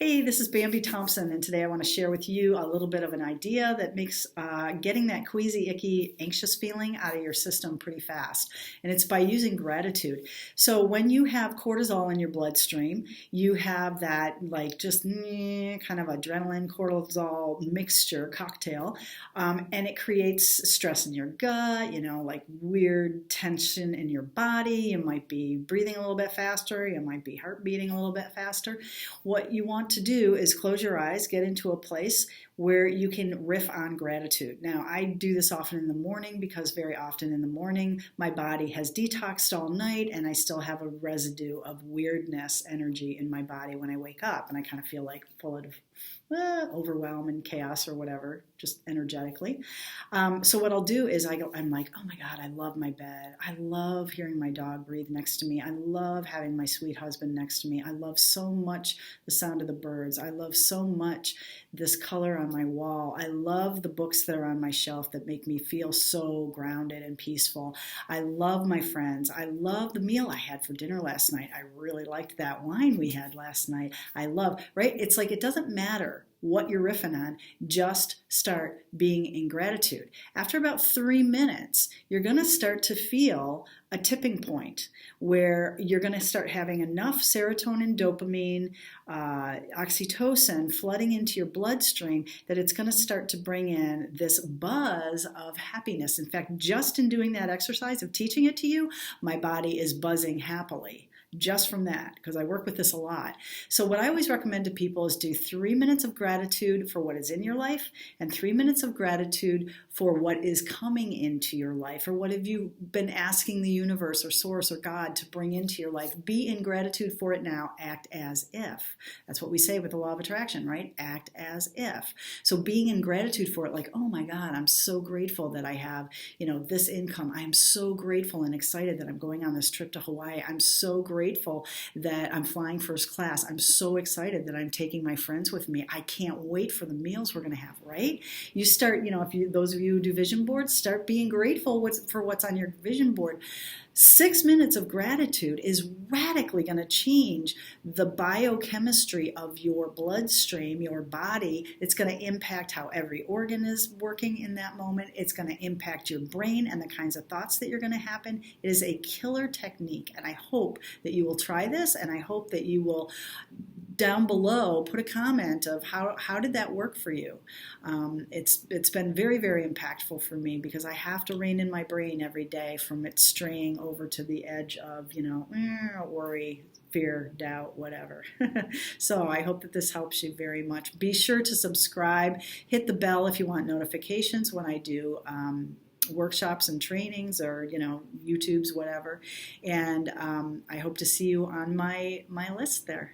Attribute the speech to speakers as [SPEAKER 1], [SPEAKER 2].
[SPEAKER 1] Hey, this is Bambi Thompson, and today I want to share with you a little bit of an idea that makes getting that queasy, icky, anxious feeling out of your system pretty fast. And it's by using gratitude. So when you have cortisol in your bloodstream, you have that just kind of adrenaline cortisol mixture cocktail, and it creates stress in your gut, like weird tension in your body. You might be breathing a little bit faster. You might be heart beating a little bit faster. What you want to do is close your eyes, get into a place where you can riff on gratitude. Now, I do this often in the morning because very often in the morning my body has detoxed all night and I still have a residue of weirdness energy in my body when I wake up, and I kind of feel like full of overwhelm and chaos or whatever, just energetically. So what I'll do is I'm like, oh my God, I love my bed. I love hearing my dog breathe next to me. I love having my sweet husband next to me. I love so much the sound of the birds. I love so much this color on my wall. I love the books that are on my shelf that make me feel so grounded and peaceful. I love my friends. I love the meal I had for dinner last night. I really liked that wine we had last night. I love, right? It's like it doesn't matter what you're riffing on, just start being in gratitude. After about 3 minutes, you're going to start to feel a tipping point where you're going to start having enough serotonin, dopamine, oxytocin flooding into your bloodstream that it's going to start to bring in this buzz of happiness. In fact, just in doing that exercise of teaching it to you, my body is buzzing happily. Just from that, because I work with this a lot. So what I always recommend to people is do 3 minutes of gratitude for what is in your life and 3 minutes of gratitude for what is coming into your life, or what have you been asking the universe or source or God to bring into your life. Be in gratitude for it now. Act as if. That's what we say with the law of attraction, right? Act as if. So being in gratitude for it, like, oh my God, I'm so grateful that I have, this income. I'm so grateful and excited that I'm going on this trip to Hawaii. I'm so grateful that I'm flying first class. I'm so excited that I'm taking my friends with me. I can't wait for the meals we're going to have, right? You start, those of you who do vision boards, start being grateful for what's on your vision board. 6 minutes of gratitude is radically going to change the biochemistry of your bloodstream, your body. It's going to impact how every organ is working in that moment. It's going to impact your brain and the kinds of thoughts that you're going to happen. It is a killer technique, and I hope that you will try this, and I hope that you will down below put a comment of how did that work for you. It's been very, very impactful for me because I have to rein in my brain every day from it straying over to the edge of worry, fear, doubt, whatever. So I hope that this helps you very much. Be sure to subscribe, hit the bell if you want notifications when I do workshops and trainings, or YouTube's, whatever. And I hope to see you on my list there.